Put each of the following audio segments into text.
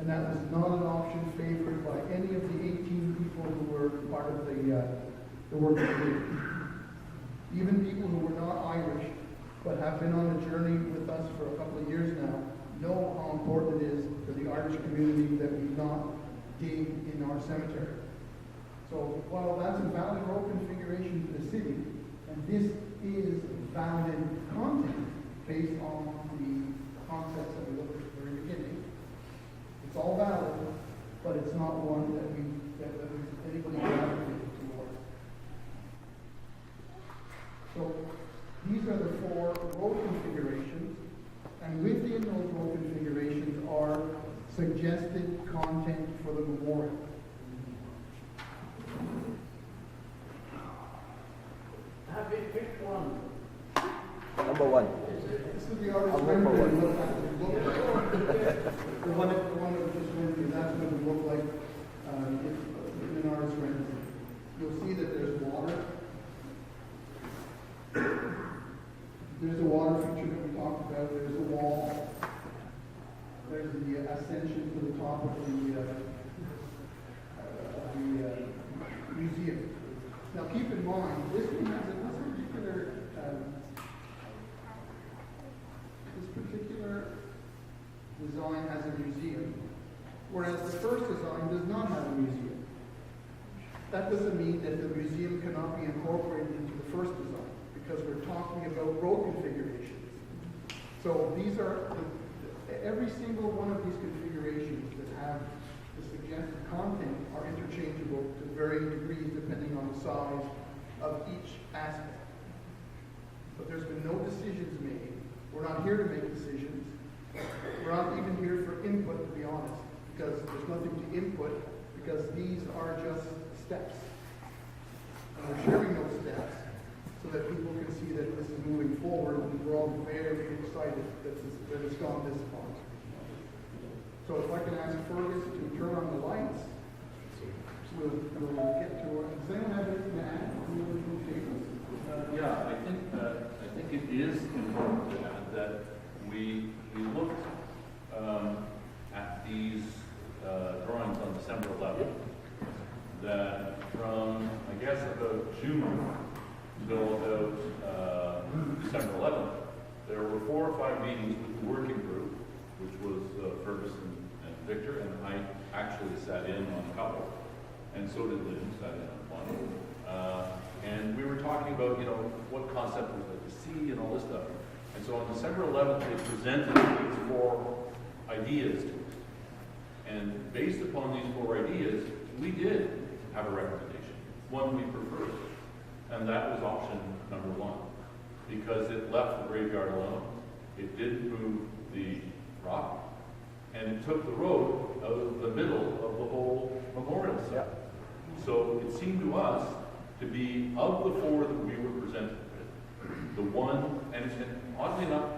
And that was not an option favored by any of the 18 people who were part of the working group. Even people who were not Irish, but have been on the journey with us for a couple of years now, know how important it is for the Irish community that we not dig in our cemetery. So while that's a valid road configuration for the city, and this is valid content based on the concepts that we looked at the very beginning, it's all valid, but it's not one that anybody gravitated towards. So these are the 4 road configurations, and within those road configurations are suggested content for the memorial. Pick one. Number 1. This is the artist rendering. The one that we just went through, that's what it would look like in an artist rendering. You'll see that there's water. There's the water feature that we talked about. There's the wall. There's the ascension to the top of the museum. Now keep in mind, this one has this particular design has a museum, whereas the first design does not have a museum. That doesn't mean that the museum cannot be incorporated into the first design, because we're talking about road configurations. So these are, every single one of these configurations that have the suggested content are interchangeable to varying degrees depending on the size of each aspect. But there's been no decisions made. We're not here to make decisions. We're not even here for input, to be honest, because there's nothing to input, because these are just steps. And we're sharing those steps so that people can see that this is moving forward, and we're all very excited that it's gone this far. So if I can ask Fergus to turn on the lights, we'll get to it. Does anyone have anything to add on the original tables? Yeah, I think it is important to add that we looked at these drawings on December 11th. That from, I guess, about June until about December 11th, there were 4 or 5 meetings with the working group, which was Ferguson and Victor, and I actually sat in on a couple, and so did Lynn, sat in on one. And we were talking about, what concept was like to see and all this stuff. And so on December 11th, they presented these 4 ideas to us. And based upon these 4 ideas, we did have a recommendation, one we preferred. And that was option number 1, because it left the graveyard alone. It didn't move the rock, and it took the road out of the middle of the whole memorial site. So it seemed to us to be, of the 4 that we were presented with, the one, and oddly enough,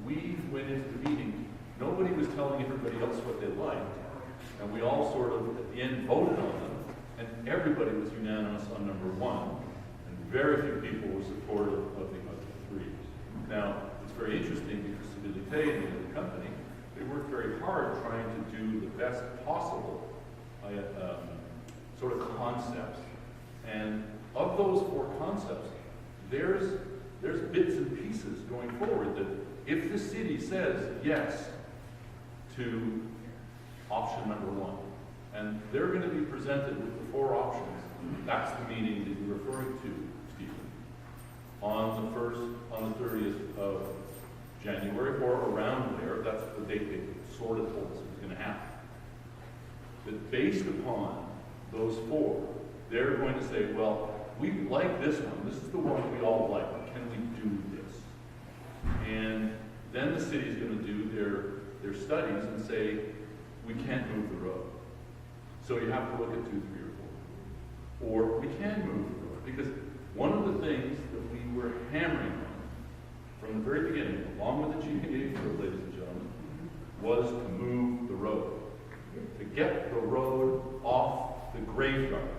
we went into the meeting, nobody was telling everybody else what they liked, and we all sort of, at the end, voted on them, and everybody was unanimous on number 1, and very few people were supportive of the other 3. Now, it's very interesting because Civilité and the company, they worked very hard trying to do the best possible sort of concepts. And of those 4 concepts, there's bits and pieces going forward that if the city says yes to option number 1, and they're going to be presented with the 4 options, that's the meeting that you're referring to, Stephen, on the 30th of January, or around there. That's the date they sort of told us it was going to happen. That based upon those 4, they're going to say, well, we like this one. This is the one we all like. Can we do this? And then the city's going to do their studies and say, we can't move the road. So you have to look at 2, 3, or 4. Or we can move the road. Because one of the things that we were hammering on from the very beginning, along with the GPA group, ladies and gentlemen, was to move the road. To get the road off the graveyard.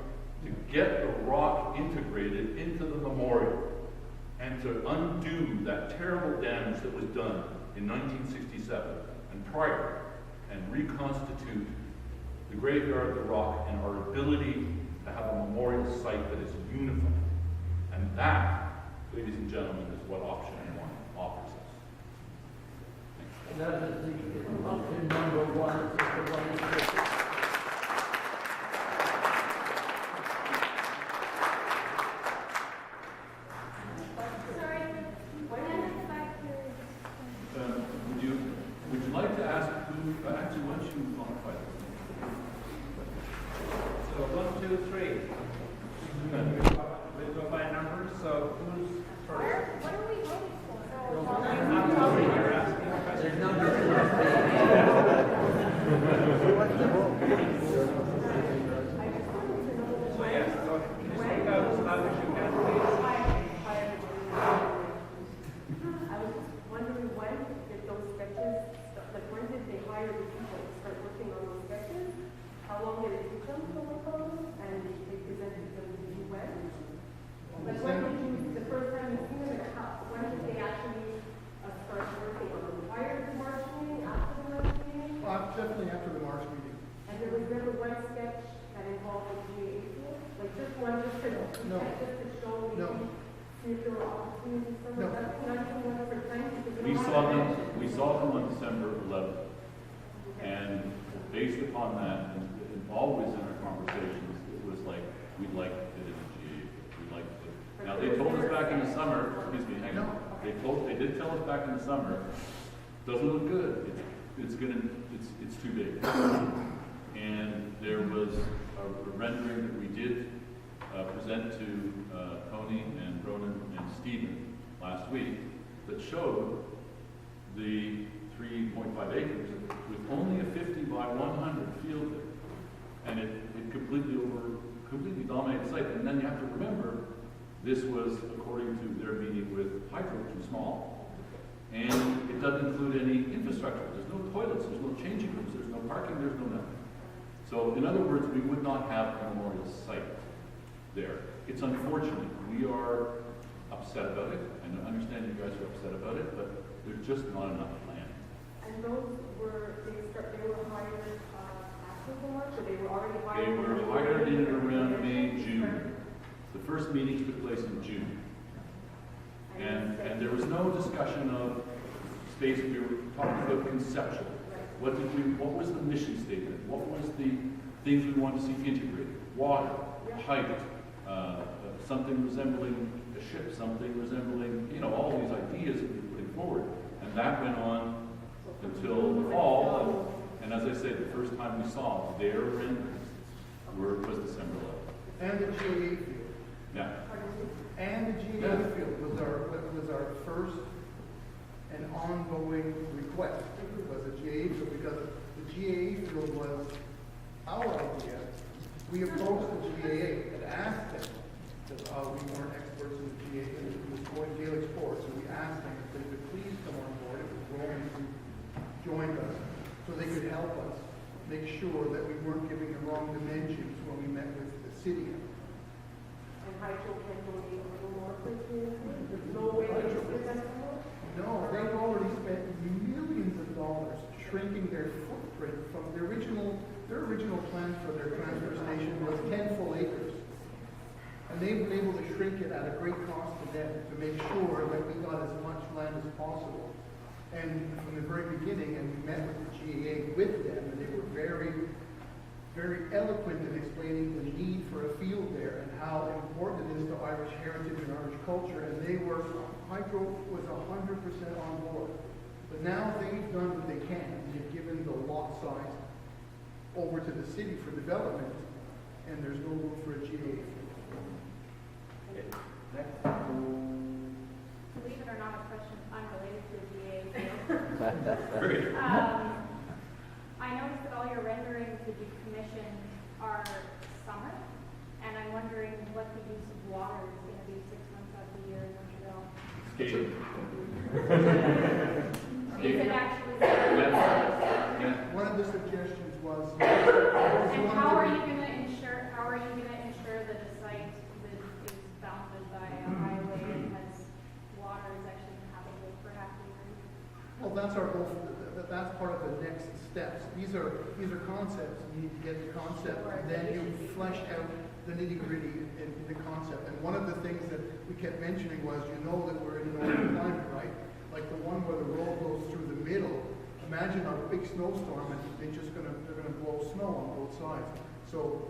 To get the rock integrated into the memorial. And to undo that terrible damage that was done in 1967 and prior. and reconstitute the graveyard, the rock, and our ability to have a memorial site that is unified. And that, ladies and gentlemen, is what option one offers us. And that is the option number one, is the one. Would you like to ask who, actually, why don't you modify this? So 1, 2, 3. We'll go by numbers. So who's first? What are we voting for? I'm talking. You're asking a question. There's numbers. So yes, go ahead. Can you speak out as loud as you can, please? I was just wondering when did those sketches, like when did they hire the people to start working on those sketches? How long did it take them to work on them? And they presented them to you when? Like when did you, the first time you seen them, and how, when did they actually start working on them? Prior to the March meeting, after the March meeting? Definitely after the March meeting. And there was never one sketch that involved the GA field? Like just one, just to show No. maybe, see if there were opportunities for No. them? Not even one for time, because We don't saw have them, a- we saw them on December 11th. And based upon that, and always in our conversations, it was like, we'd like to fit in the GA, we'd like to. Now, they told us back in the summer, excuse me, hang on. They did tell us back in the summer, doesn't look good, it's too big. And there was a rendering that we did present to Tony and Ronan and Stephen last week that showed the 3.5 acres with only a 50 by 100 field there. And it completely dominated the site. And then you have to remember, this was according to their meeting with Hydro, too small. And it doesn't include any infrastructure. There's no toilets, there's no changing rooms, there's no parking, there's no nothing. So in other words, we would not have a memorial site there. It's unfortunate. We are upset about it. I understand you guys are upset about it, but there's just not enough land. And those were, they were hired after the March, or they were already hired? They were hired in and around May, June. The first meetings took place in June. And there was no discussion of space. We were talking about conceptual. What was the mission statement? What was the things we wanted to see integrated? Water, height, something resembling a ship, something resembling, all these ideas that we were putting forward. And that went on until the fall. And as I said, the first time we saw their renderings was December 11th. And the GA field. Yeah. And the GA field was our first and ongoing request. It was a GA field because the GA field was our idea. We approached the GAA and asked them, because we weren't experts in the GAA, it was going Gaelic sports, and we asked them if they could please come on board. It was Roman who joined us, so they could help us make sure that we weren't giving the wrong dimensions when we met with the city. And Hydro can donate a little more for the community? There's no way they can spend that more? No, they've already spent millions of dollars shrinking their footprint from their original plan for their transfer station was 10 full acres. And they've been able to shrink it at a great cost to them to make sure that we got as much land as possible. And from the very beginning, and we met with the GAA with them, and they were very, very eloquent in explaining the need for a field there and how important it is to Irish heritage and Irish culture. And Hydro was 100% on board. But now they've done what they can. They've given the lot size over to the city for development, and there's no room for a GA. Next. Believe it or not, a question unrelated to the GA. Very good. I noticed that all your renderings that you commissioned are summer, and I'm wondering what the use of water is going to be 6 months out of the year in Montreal. Skating. Is it actually? Yeah. One of the suggestions was. And how are you going to ensure that the site that is bounded by a highway and has water is actually habitable for half the year? Well, that's our goal, that's part of the next steps. These are concepts, you need to get the concept, and then you flesh out the nitty-gritty in the concept. And one of the things that we kept mentioning was, you know that we're in northern climate, right? Like the one where the road goes through the middle. Imagine a big snowstorm and they're gonna blow snow on both sides. So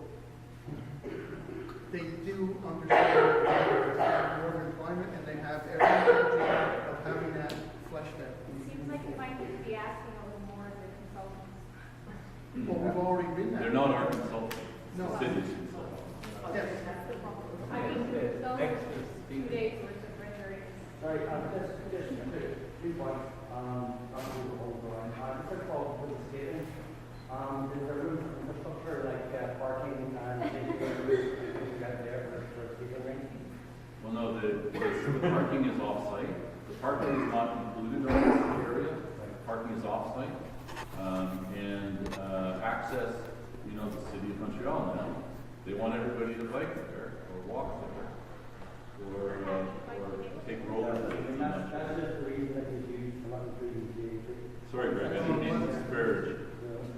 they do understand the northern climate, and they have every intention of having that fleshed out. Seems like you might need to be asking a little more of the consultants. Well, we've already been there. They're not our consultants, No. the city's consultants. Yes. I mean, those are 2 days worth of renderings. Sorry, just 3 points, I'll do the whole drawing. First of all, with the skating, is there room for infrastructure like parking and maybe you got there for skating rink? Well, no, the parking is off-site. The parking is not included in this area. Parking is off-site. Access, you know, the city of Montreal now, they want everybody to bike there, or walk there, or take rollers. That's just the reason that you use a lot of trees. Sorry, Greg, I didn't mean to disparage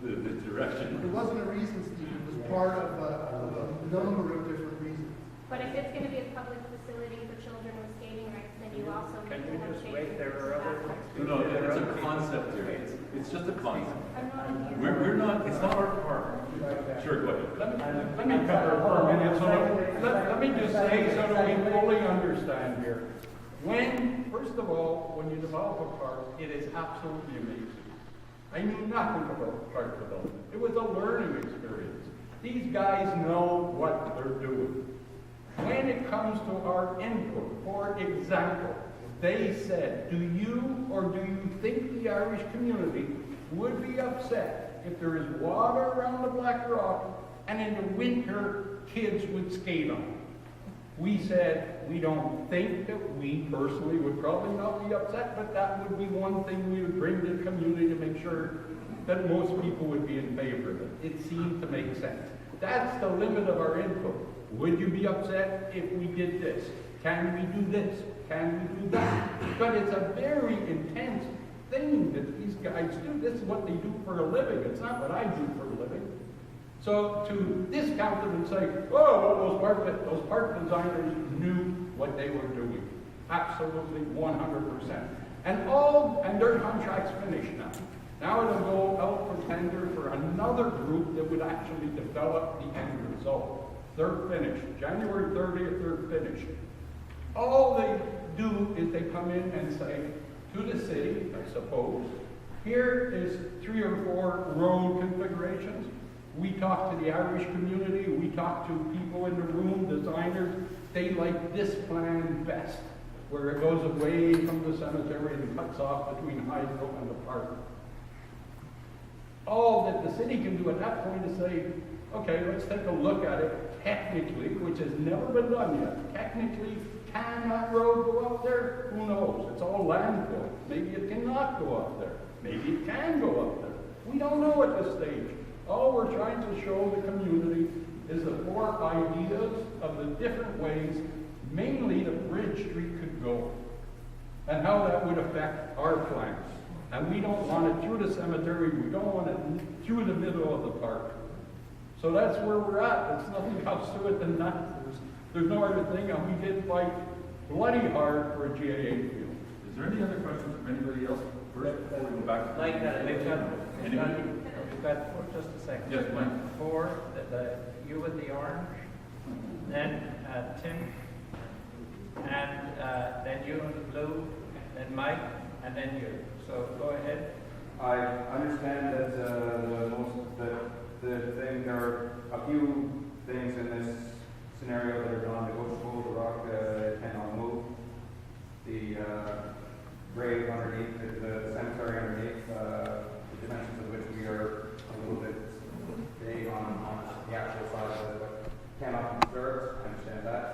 the direction. It wasn't a reason, Steve, it was part of a number of different reasons. But if it's gonna be a public facility for children with skating rinks, then you also Can need you to have just shade. wait, there are other. No, it's a concept here. It's just a concept. I'm not in here. We're not, it's not our park. Sure, go ahead. Let me cover for a minute, so let me just say, so that we fully understand here. First of all, when you develop a park, it is absolutely amazing. I knew nothing about park development. It was a learning experience. These guys know what they're doing. When it comes to our input, for example, they said, do you or do you think the Irish community would be upset if there is water around the Black Rock and in the winter kids would skate on it? We said, we don't think that we personally would probably not be upset, but that would be one thing we would bring to the community to make sure that most people would be in favor of it. It seemed to make sense. That's the limit of our input. Would you be upset if we did this? Can we do this? Can we do that? But it's a very intense thing that these guys do. This is what they do for a living. It's not what I do for a living. So to discount it and say, oh, well, those park designers knew what they were doing. Absolutely 100%. And their contract's finished now. Now it'll go out for tender for another group that would actually develop the end result. They're finished. January 30th, they're finished. All they do is they come in and say to the city, I suppose, here is 3 or 4 road configurations. We talk to the Irish community, we talk to people in the room, designers, they like this plan best, where it goes away from the cemetery and cuts off between Hydro and the park. All that the city can do at that point is say, okay, let's take a look at it technically, which has never been done yet. Technically, can that road go up there? Who knows? It's all land court. Maybe it cannot go up there. Maybe it can go up there. We don't know at this stage. All we're trying to show the community is the 4 ideas of the different ways, mainly the Bridge Street could go, and how that would affect our plans. And we don't want it through the cemetery, we don't want it through the middle of the park. So that's where we're at. There's nothing else to it than that. There's no other thing, and we did fight bloody hard for a GAA field. Is there any other questions from anybody else? First, before we go back to We've got just a second. Yes, Mike. 4, you with the orange, then Tim, and then you in the blue, then Mike, and then you. So go ahead. I understand that there are a few things in this scenario that are non-negotiable. The rock cannot move. The grave underneath, the cemetery underneath, the dimensions of which we are a little bit vague on the actual size of it, but cannot be disturbed. I understand that.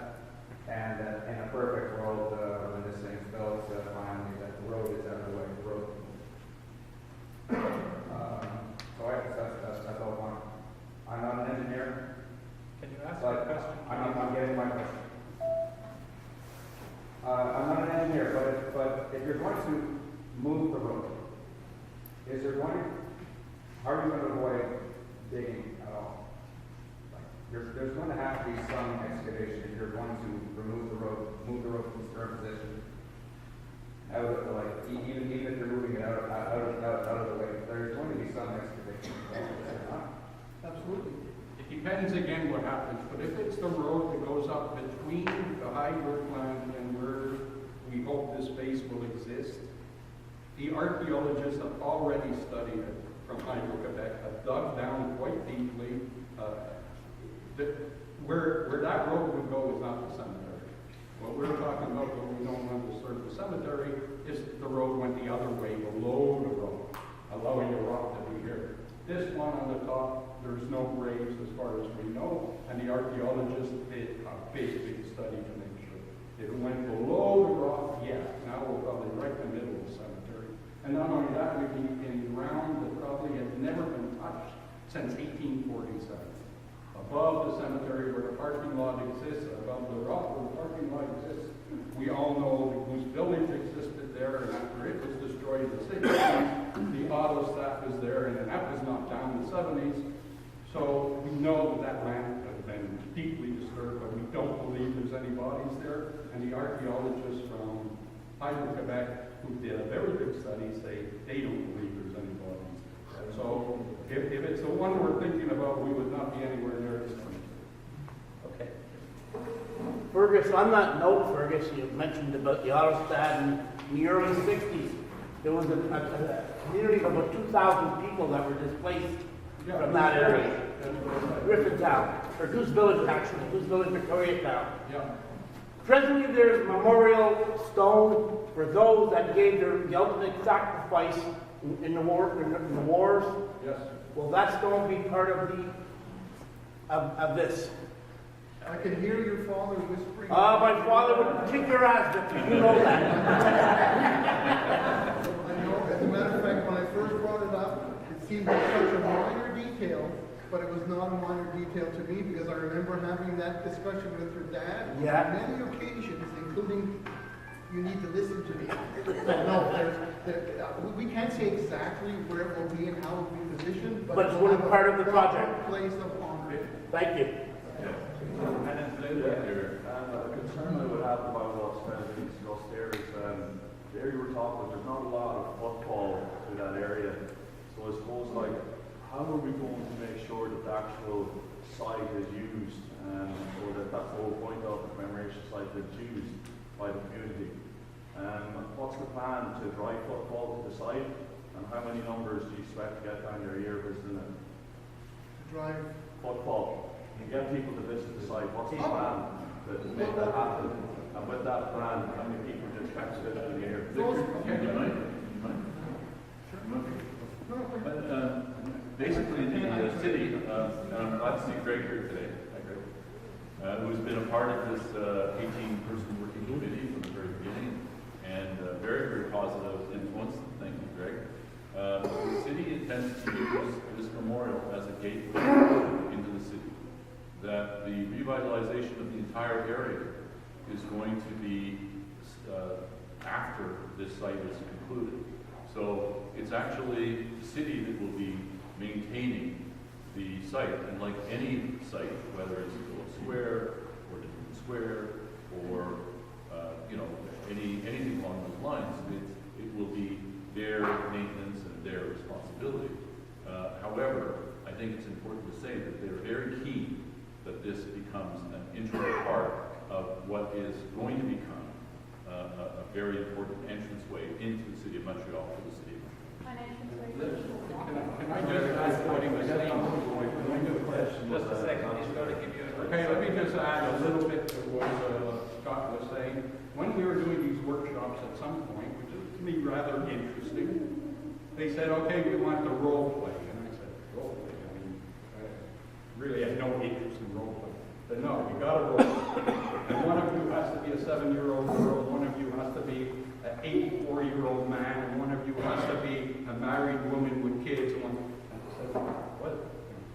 And in a perfect world, when this thing's built, finally, that the road is out of the way of the road. So I guess that's all fine. I'm not an engineer, Can you ask a but question? I'm getting my question. I'm not an engineer, but if you're going to move the road, is there going to, are we going to avoid digging at all? Like, there's going to have to be some excavation if you're going to remove the road, move the road from its current position. Out of the, like, even if you're moving it out of the way, there's going to be some excavation. Absolutely. It depends again what happens, but if it's the road that goes up between the high brookland and where we hope this base will exist, the archaeologists have already studied it from Hydro Quebec, have dug down quite deeply. Where that road would go is not the cemetery. What we're talking about when we don't underserve the cemetery is the road went the other way, below the road, allowing the rock to be here. This one on the top, there's no graves as far as we know, and the archaeologists did a big study to make sure. If it went below the rock, yeah, now we're probably right in the middle of the cemetery. And not only that, we'd be in ground that probably has never been touched since 1847. Above the cemetery where the parking lot exists, above the rock where the parking lot exists, we all know the Goose Village existed there, and after it was destroyed in the 60s, the auto staff was there, and that was knocked down in the 70s. So we know that that land has been deeply disturbed, but we don't believe there's any bodies there. And the archaeologists from Hydro Quebec, who did a very good study, say they don't believe there's any bodies. So if it's the one we're thinking about, we would not be anywhere near this one. Okay. Fergus, on that note, Fergus, you mentioned about the Autostat in the early 60s. There was a community of about 2,000 people that were displaced from that area. Griffintown, or Goose Village actually, Goose Village, Victoria Town. Yeah. Presently there's a memorial stone for those that gave the ultimate sacrifice in the wars. Yes. Will that stone be part of this? I can hear your father whispering. My father would kick your ass if you know that. I know, as a matter of fact, when I first brought it up, it seemed like such a minor detail, but it was not a minor detail to me because I remember having that discussion with your dad Yeah. on many occasions, including, you need to listen to me. No, we can't say exactly where it will be and how it will be positioned, But it it's will one have part a of the proper project. place of honor. Thank you. And include that here. A concern I would have about what's being discussed there is the area we're talking about, there's not a lot of footfall to that area. So I suppose, like, how are we going to make sure that the actual site is used, or that that's the whole point of the commemoration site is used by the community? What's the plan to drive footfall to the site, and how many numbers do you expect to get down your year visiting it? Drive. Footfall. You get people to visit the site. What's the plan to make that happen? And with that plan, how many people do you expect to visit in a year? You might. Basically, the city, and I'm glad to see Greg here today, who's been a part of this 18-person working committee from the very beginning, and very, very positive influence. Thank you, Greg. The city intends to use this memorial as a gateway into the city. That the revitalization of the entire area is going to be after this site is concluded. So it's actually the city that will be maintaining the site, and like any site, whether it's Phillips Square or Different Square or anything along those lines, it will be their maintenance and their responsibility. However, I think it's important to say that they're very keen that this becomes an integral part of what is going to become a very important entranceway into the city of Montreal for the city of Montreal. An entranceway. Can I just add what he was saying? Just a second, he's going to give you a... Okay, let me just add a little bit to what Scott was saying. When we were doing these workshops at some point, which is to me rather interesting, they said, okay, we want the role play. And I said, role play? I mean, really had no interest in role play. But no, you got to role play. And one of you has to be a 7-year-old girl, one of you has to be an 84-year-old man, and one of you has to be a married woman with kids. And I said,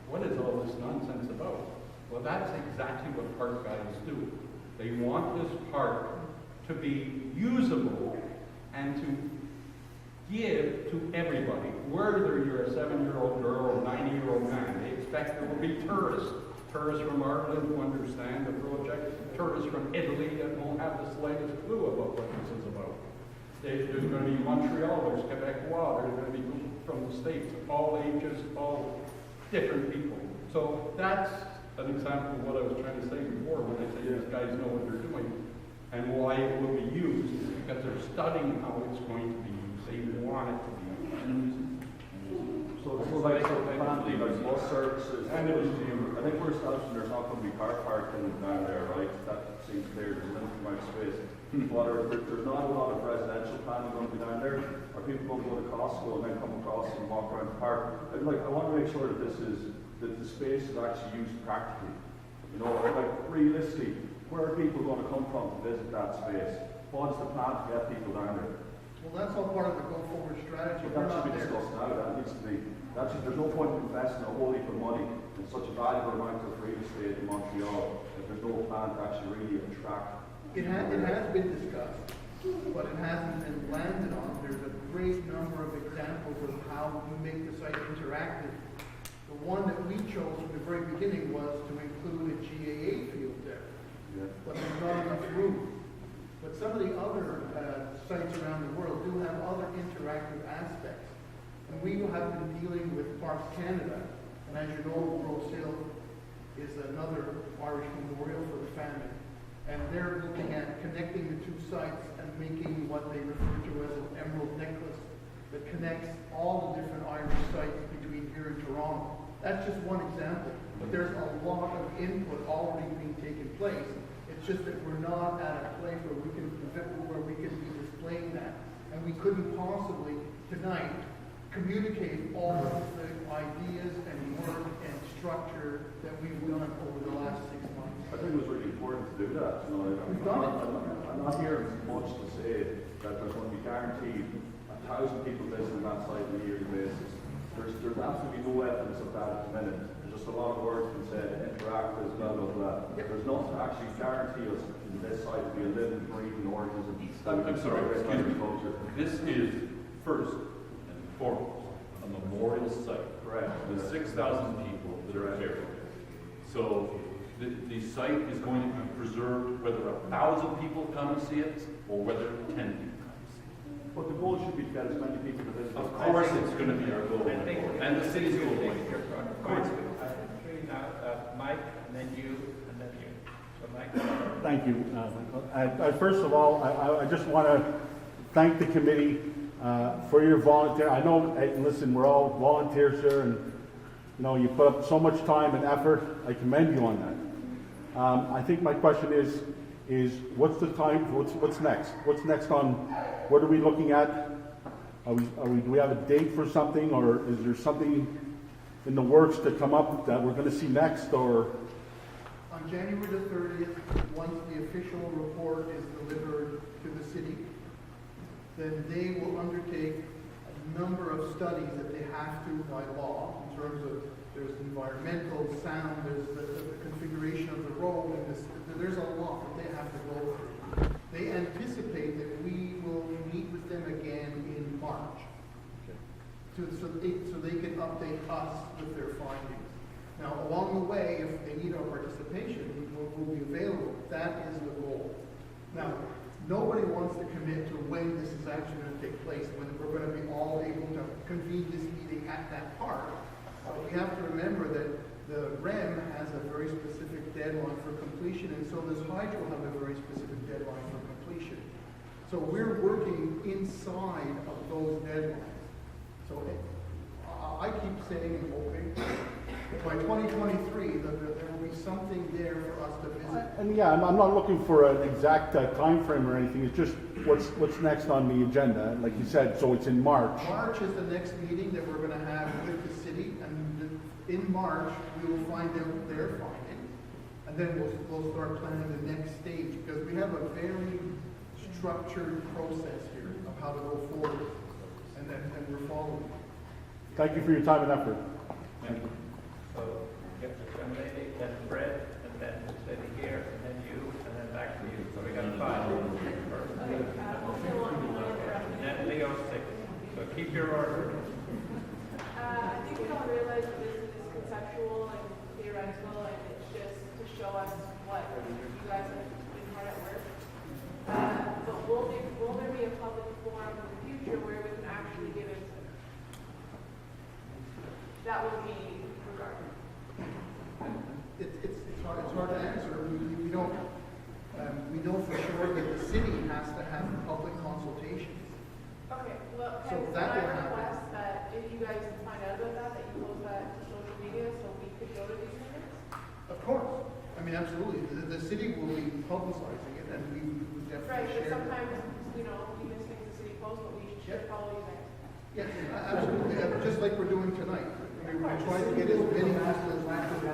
what is all this nonsense about? Well, that's exactly what park guys do. They want this park to be usable and to give to everybody, whether you're a 7-year-old girl or a 90-year-old man. They expect there will be tourists from Ireland who understand the project, tourists from Italy that won't have the slightest clue about what this is about. There's going to be Montreal, there's Quebecois, there's going to be people from the States, all ages, all different people. So that's an example of what I was trying to say before when I say these guys know what they're doing and why it will be used, because they're studying how it's going to be used. They want it to be used. So like bus services and the museum, I think we're establishing there's not going to be car parking down there, right? That seems clear, there's a limited amount of space. But there's not a lot of residential planning going to be down there. Are people going to go to Costco and then come across and walk around the park? I want to make sure that that the space is actually used practically. You know, like realistically, where are people going to come from to visit that space? What is the plan to get people down there? Well, that's all part of the go-forward strategy. But that should be discussed now. That needs to be. There's no point in investing a whole heap of money in such a valuable amount of real estate in Montreal if there's no plan to actually really attract. It has been discussed, but it hasn't been landed on. There's a great number of examples of how we make the site interactive. The one that we chose from the very beginning was to include a GAA field there, but there's not enough room. But some of the other sites around the world do have other interactive aspects. And we have been dealing with Parks Canada, and as you know, Rose Hill is another Irish memorial for the famine. And they're looking at connecting the two sites and making what they refer to as an emerald necklace that connects all the different Irish sites between here and Toronto. That's just one example, but there's a lot of input already being taken place. It's just that we're not at a place where we can be displaying that, and we couldn't possibly tonight communicate all of the ideas and work and structure that we've done over the last 6 months. I think it was really important to do that. You know, We've done it. I'm not hearing much to say that there's going to be guaranteed 1,000 people visiting that site on a yearly basis. There's absolutely no evidence of that at the minute. There's just a lot of words been said, interactive, blah, blah, blah. There's nothing to actually guarantee us in this site to be a living, breathing organism. I'm sorry, excuse me. This is first and foremost a memorial site. Correct. With 6,000 people that are here. So the site is going to be preserved whether 1,000 people come and see it or whether 10 people come and see it. But the goal should be to get as many people to visit. Of course, it's going to be our goal, and the city's goal. Of course. Now, Mike, and then you, and then you. So, Mike. Thank you. First of all, I just want to thank the committee for your volunteer. I know, listen, we're all volunteers here, and you know, you put up so much time and effort. I commend you on that. I think my question is what's the time? What's next? What's next on? What are we looking at? Do we have a date for something, or is there something in the works to come up that we're going to see next, or? On January the 30th, once the official report is delivered to the city, then they will undertake a number of studies that they have to by law in terms of there's environmental, sound, there's the configuration of the road, and there's a lot that they have to go through. They anticipate that we will meet with them again in March, so they can update us with their findings. Now, along the way, if they need our participation, we'll be available. That is the goal. Now, nobody wants to commit to when this is actually going to take place, when we're going to be all able to convene this meeting at that park. But we have to remember that the REM has a very specific deadline for completion, and so does Hydro have a very specific deadline for completion. So we're working inside of those deadlines. So I keep saying and hoping that by 2023 there will be something there for us to visit. And yeah, I'm not looking for an exact time frame or anything. It's just what's next on the agenda. Like you said, so it's in March. March is the next meeting that we're going to have with the city, and in March we will find out their findings, and then we'll start planning the next stage, because we have a very structured process here of how to go forward, and we're following. Thank you for your time and effort. Thank you. So, get the young lady, then Fred, and then this lady here, and then you, and then back to you. So we got 5. And then Leo 6. So repeat your order. I think we all realize that this is conceptual and theoretical, and it's just to show us what you guys have been hard at work. But will there be a public forum in the future where we can actually give input? That would be regarded. It's hard to answer. We don't, we know for sure that the city has to have public consultations. Okay, well, So can that I will happen. request that if you guys find out about that you post that to social media so we could go to these meetings? Of course. I mean, absolutely. The city will be publicizing it, and we would Right, definitely but share. sometimes, you know, we miss things the city posts, but we should follow you guys. Yes, absolutely. Just like we're doing tonight. I mean, we're trying to get as many people as possible.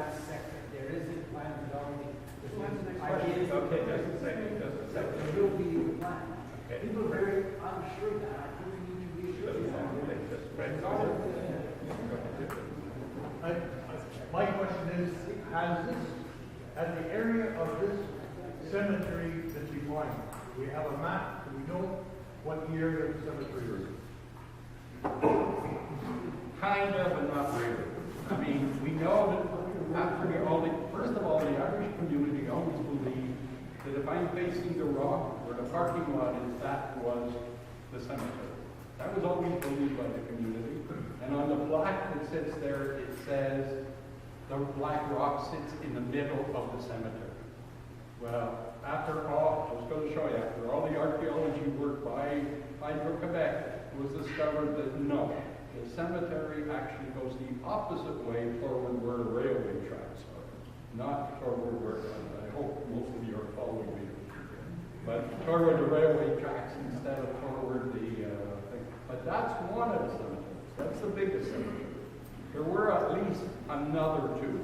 There isn't plan development. Okay, just a second. There will be a plan. Okay. People are very unsure that. I think we need to be sure. My question is, has the area of this cemetery been defined? Do we have a map? Do we know what the area of the cemetery is? Kind of, but not really. I mean, we know that after first of all, the Irish community always believed that if I'm facing the rock where the parking lot is, that was the cemetery. That was always believed by the community. And on the plaque that sits there, it says the black rock sits in the middle of the cemetery. Well, after all, I was going to show you, after all the archaeology work by Hydro-Quebec, it was discovered that no, the cemetery actually goes the opposite way toward where the railway tracks are, not toward where, I hope most of you are following me, but toward the railway tracks instead of toward the thing. But that's one of the cemeteries. That's the biggest cemetery. There were at least another two,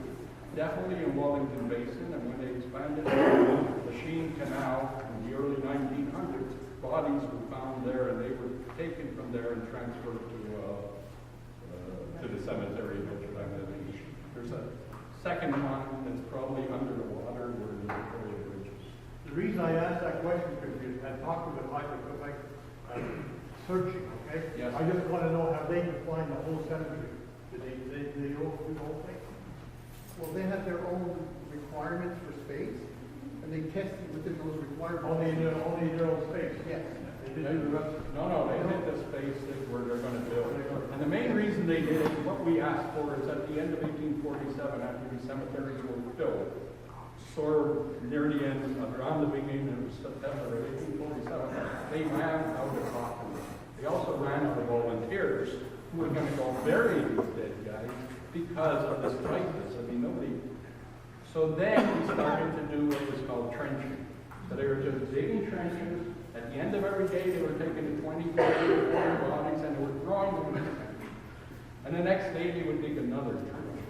definitely in Wellington Basin, and when they expanded the Sheen Canal in the early 1900s, bodies were found there, and they were taken from there and transferred to the cemetery in Bangladesh. There's a second one that's probably under the water where the Victoria Bridge is. The reason I asked that question is because you had talked about Hydro-Quebec searching, okay? Yes. I just want to know, have they defined the whole cemetery? Did they go through the whole thing? Well, they have their own requirements for space, and they tested within those requirements. Only in their own space? Yes. They didn't do the rest? No, they hit the space where they're going to build. And the main reason they did it, what we asked for is at the end of 1847, after these cemeteries were built, sort of near the end, around the beginning of September of 1847, they ran out of coffins. They also ran out of volunteers who were going to go bury these dead guys because of this crisis. I mean, nobody. So then we started to do what was called trenching. So they were just digging trenches. At the end of every day, they were taking 20, 30, 40 bodies and they were throwing them in the trench. And the next day, they would dig another trench.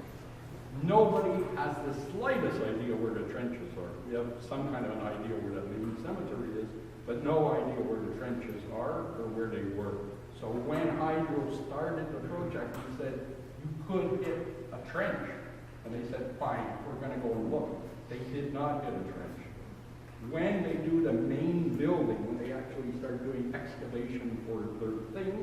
Nobody has the slightest idea where the trenches are. We have some kind of an idea where that main cemetery is, but no idea where the trenches are or where they were. So when Hydro started the project, he said, you could hit a trench. And they said, fine, we're going to go look. They did not hit a trench. When they do the main building, when they actually start doing excavation for their thing,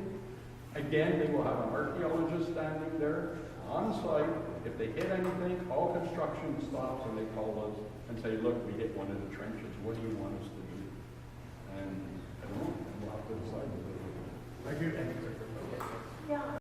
again, they will have an archaeologist standing there on site. If they hit anything, all construction stops and they call us and say, look, we hit one of the trenches. What do you want us to do? And I don't know, we'll have to decide. Thank you.